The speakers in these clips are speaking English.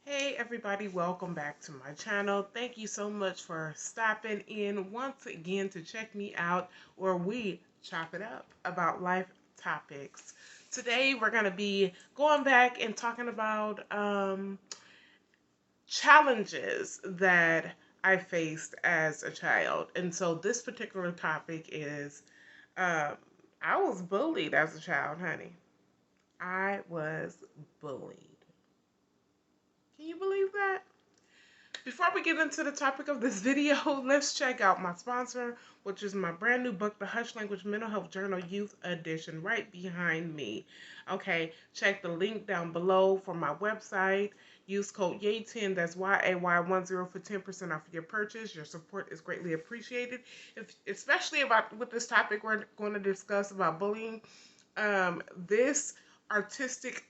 Hey everybody, welcome back to my channel. Thank you so much for stopping in once again to check me out where we chop it up about life topics. Today we're going to be going back and talking about challenges that I faced as a child. And so this particular topic is um, I was bullied as a child, honey. I was bullied. Can you believe that? Before we get into the topic of this video, let's check out my sponsor, which is my brand new book, The Hush Language Mental Health Journal Youth Edition, right behind me. Okay, check the link down below for my website. Use code YAY10, that's YAY10 for 10% off your purchase. Your support is greatly appreciated, especially about with this topic we're going to discuss about bullying. This artistic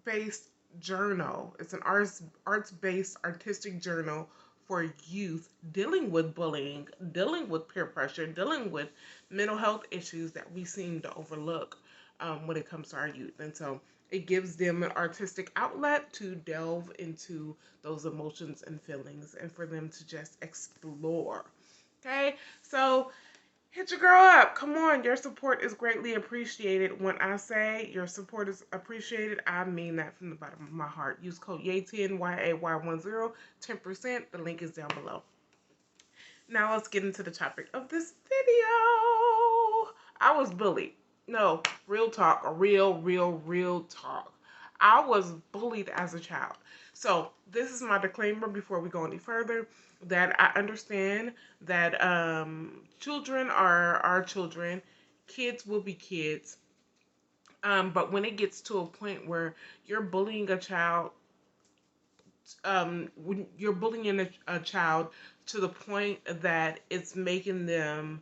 based journal. It's an arts-based artistic journal for youth dealing with bullying, dealing with peer pressure, dealing with mental health issues that we seem to overlook when it comes to our youth. And so it gives them an artistic outlet to delve into those emotions and feelings and for them to just explore. Okay, so hit your girl up. Come on. Your support is greatly appreciated. When I say your support is appreciated, I mean that from the bottom of my heart. Use code YAY10, YAY10, 10%. The link is down below. Now let's get into the topic of this video. I was bullied. No, real talk. Real talk. I was bullied as a child. So this is my disclaimer before we go any further, that I understand that children are our children. Kids will be kids. But when it gets to a point where you're bullying a child, when you're bullying a child to the point that it's making them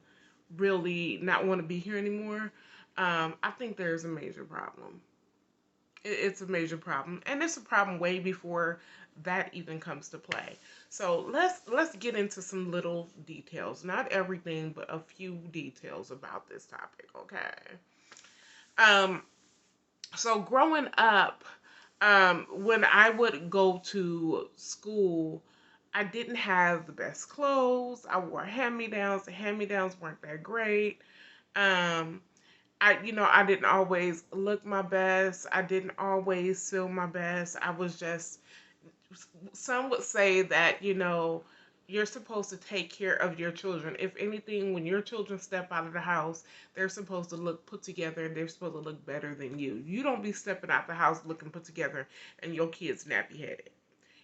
really not want to be here anymore, I think there's a major problem. It's a major problem, and it's a problem way before that even comes to play. So let's get into some little details, not everything, but a few details about this topic. Okay. Um, so growing up, when I would go to school, I didn't have the best clothes. I wore hand-me-downs. The hand-me-downs weren't that great. Um, I didn't always look my best. I didn't always feel my best. I was just, some would say that, you're supposed to take care of your children. If anything, when your children step out of the house, they're supposed to look put together and they're supposed to look better than you. You don't be stepping out the house looking put together and your kid's nappy headed.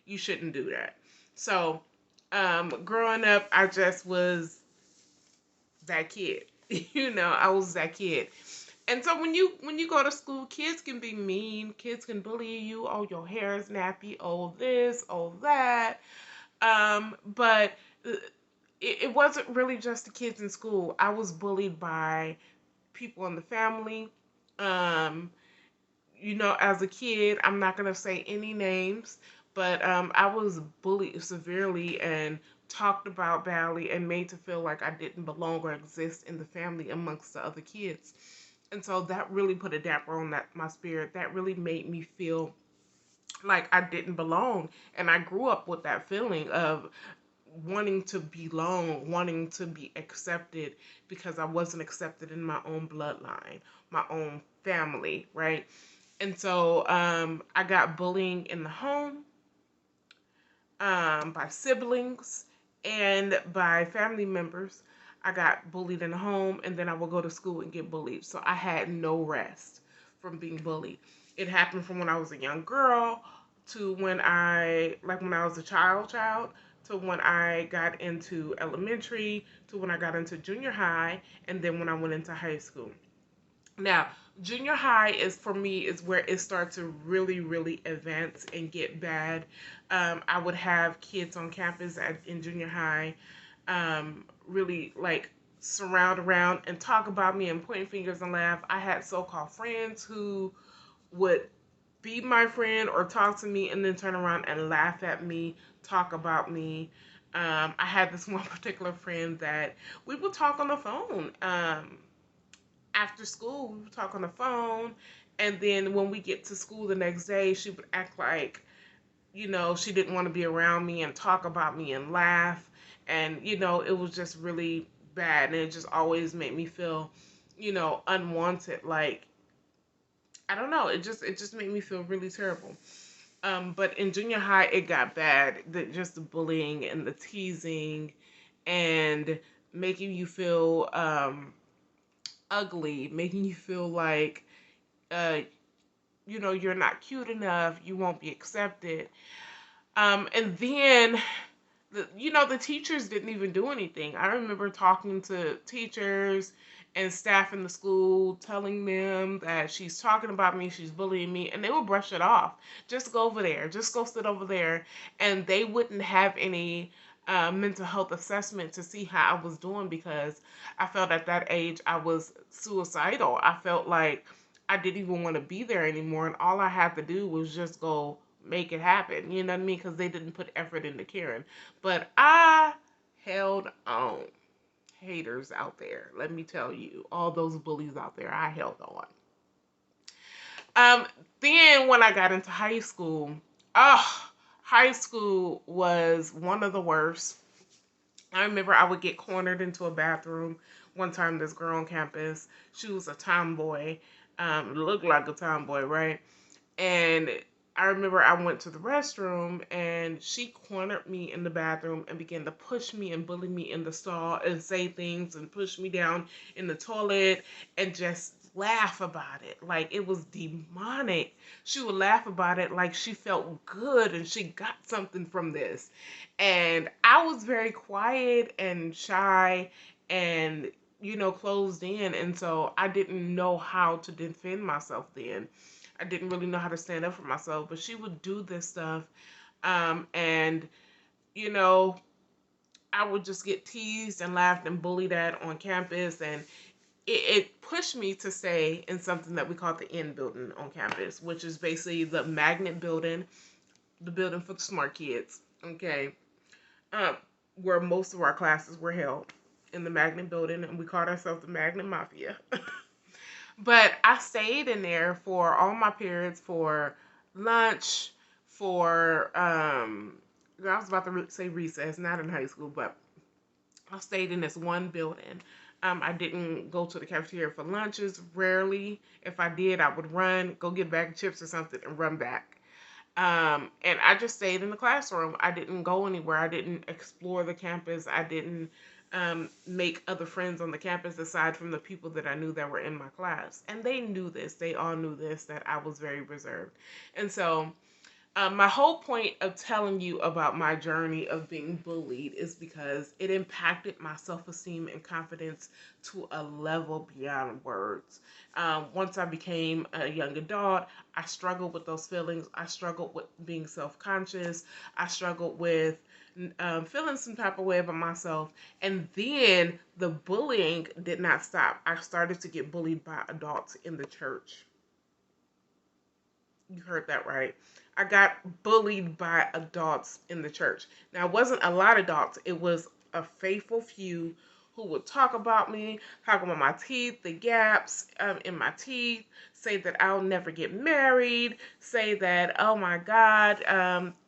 You shouldn't do that. So, growing up, I just was that kid. I was that kid. And so when you go to school, kids can be mean, kids can bully you. Oh, your hair is nappy. Oh, this, oh that. But it wasn't really just the kids in school. I was bullied by people in the family. Um, as a kid, I'm not gonna say any names, but I was bullied severely and talked about badly and made to feel like I didn't belong or exist in the family amongst the other kids. And so that really put a damper on my spirit. That really made me feel like I didn't belong. And I grew up with that feeling of wanting to belong, wanting to be accepted because I wasn't accepted in my own bloodline, my own family, right? And so I got bullying in the home, by siblings and by family members. I got bullied in the home, and then I would go to school and get bullied. So I had no rest from being bullied. It happened from when I was a young girl to when I was a child, to when I got into elementary, to when I got into junior high, and then when I went into high school. Now, junior high for me is where it starts to really advance and get bad. I would have kids on campus in junior high, really like surround around and talk about me and point fingers and laugh. I had so-called friends who would be my friend or talk to me and then turn around and laugh at me, talk about me. I had this one particular friend that we would talk on the phone. After school, we would talk on the phone, and then when we get to school the next day, she would act like she didn't want to be around me and talk about me and laugh. And, it was just really bad. And it just always made me feel, unwanted. Like, I don't know. It just made me feel really terrible. But in junior high, it got bad. Just the bullying and the teasing and making you feel ugly, making you feel like, uh, you're not cute enough, you won't be accepted. And then the teachers didn't even do anything. I remember talking to teachers and staff in the school, telling them that she's talking about me, she's bullying me, and they would brush it off. Just go over there, just go sit over there, and they wouldn't have any mental health assessment to see how I was doing, because I felt at that age I was suicidal. I felt like I didn't even want to be there anymore, and all I had to do was just go make it happen. You know what I mean? Because they didn't put effort into caring. But I held on. Haters out there, let me tell you, all those bullies out there, I held on. Then when I got into high school, oh, high school was one of the worst. I remember I would get cornered into a bathroom one time. This girl on campus, she was a tomboy, looked like a tomboy, right? And I remember I went to the restroom and she cornered me in the bathroom and began to push me and bully me in the stall and say things and push me down in the toilet and just laugh about it. Like it was demonic. She would laugh about it like she felt good and she got something from this. And I was very quiet and shy and, closed in. And so I didn't know how to defend myself then. I didn't really know how to stand up for myself, but she would do this stuff. And, you know, I would just get teased and laughed and bullied at on campus. And it pushed me to stay in something that we call the N building on campus, which is basically the magnet building, the building for the smart kids. Okay. Where most of our classes were held in the magnet building, and we called ourselves the Magnet Mafia. But I stayed in there for all my periods, for lunch, for I was about to say recess, not in high school, but I stayed in this one building. I didn't go to the cafeteria for lunches, rarely. If I did, I would run, go get a bag of chips or something, and run back. And I just stayed in the classroom. I didn't go anywhere. I didn't explore the campus. I didn't make other friends on the campus aside from the people that I knew that were in my class. And they knew this. They all knew this, that I was very reserved. And so my whole point of telling you about my journey of being bullied is because it impacted my self-esteem and confidence to a level beyond words. Once I became a young adult, I struggled with those feelings. I struggled with being self-conscious. I struggled with feeling some type of way about myself. And then the bullying did not stop. I started to get bullied by adults in the church. You heard that right. I got bullied by adults in the church. Now, it wasn't a lot of adults. It was a faithful few who would talk about me, talk about my teeth, the gaps in my teeth, say that I'll never get married, say that, oh my God,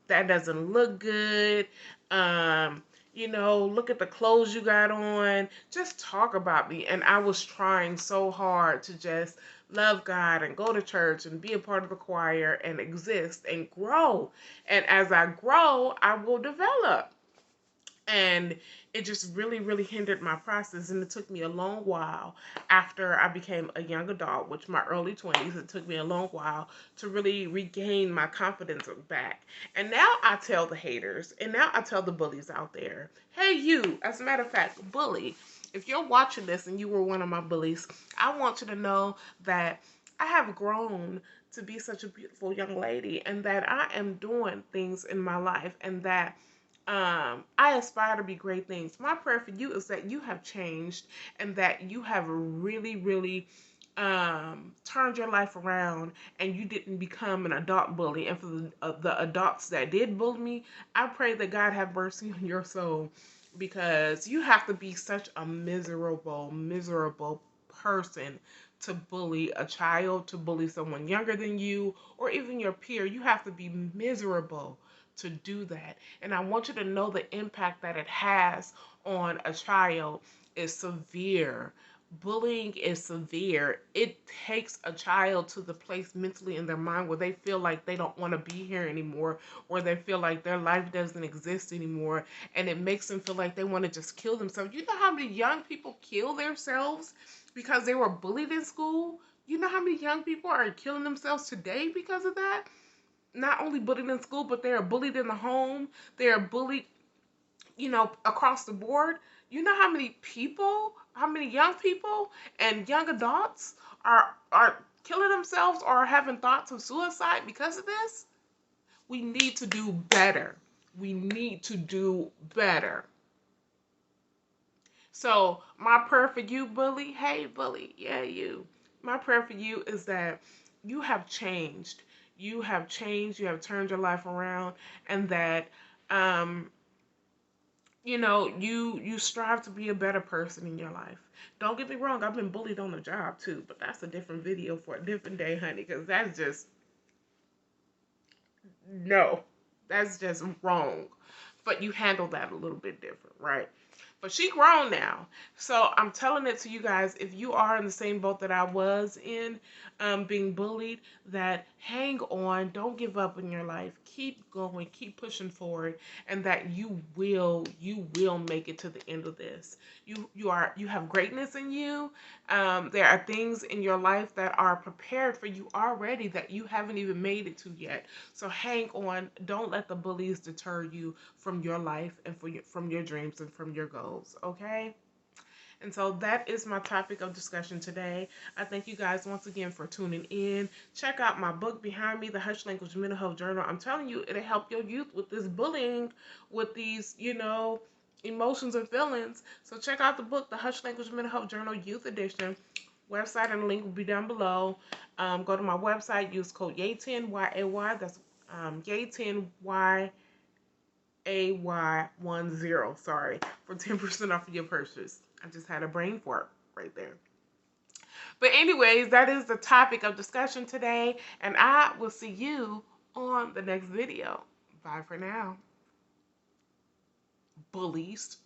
that doesn't look good. Look at the clothes you got on. Just talk about me. And I was trying so hard to just love God and go to church and be a part of the choir and exist and grow. And as I grow, I will develop. And it just really, really hindered my process. And it took me a long while after I became a young adult, which my early 20s, it took me a long while to really regain my confidence back. And now I tell the haters, and now I tell the bullies out there, hey, you, as a matter of fact, bully, if you're watching this and you were one of my bullies, I want you to know that I have grown to be such a beautiful young lady, and that I am doing things in my life, and that I aspire to be great things. My prayer for you is that you have changed and that you have really, really turned your life around and you didn't become an adult bully. And for the adults that did bully me, I pray that God have mercy on your soul, because you have to be such a miserable, miserable person to bully a child, to bully someone younger than you, or even your peer. You have to be miserable to do that. And I want you to know the impact that it has on a child is severe. Bullying is severe. It takes a child to the place mentally in their mind where they feel like they don't want to be here anymore, where they feel like their life doesn't exist anymore, and it makes them feel like they want to just kill themselves. You know how many young people kill themselves because they were bullied in school? You know how many young people are killing themselves today because of that? Not only bullied in school, but they are bullied in the home. They are bullied, across the board. You know how many people, how many young people and young adults are killing themselves or having thoughts of suicide because of this? We need to do better. We need to do better. So my prayer for you, bully, hey bully, yeah, you. My prayer for you is that you have changed. You have changed. You have turned your life around, and that um, you strive to be a better person in your life. Don't get me wrong, I've been bullied on the job too, but that's a different video for a different day, honey, because that's just no. That's just wrong. But you handle that a little bit different, right? But she grown now. So I'm telling it to you guys, if you are in the same boat that I was in, being bullied, that hang on, don't give up in your life. Keep going, keep pushing forward, and that you will make it to the end of this. You have greatness in you. There are things in your life that are prepared for you already that you haven't even made it to yet. So hang on. Don't let the bullies deter you from your life and from your dreams and from your goals, okay? And so that is my topic of discussion today. I thank you guys once again for tuning in. Check out my book behind me, The Hush Language Mental Health Journal. I'm telling you, it'll help your youth with this bullying, with these, emotions and feelings. So check out the book, The Hush Language Mental Health Journal Youth Edition. Website and link will be down below. Go to my website, use code YAY10, YAY. That's YAY10, YAY10, sorry, for 10% off of your purchase. I just had a brain fart right there. But anyways, that is the topic of discussion today, and I will see you on the next video. Bye for now. Bullies.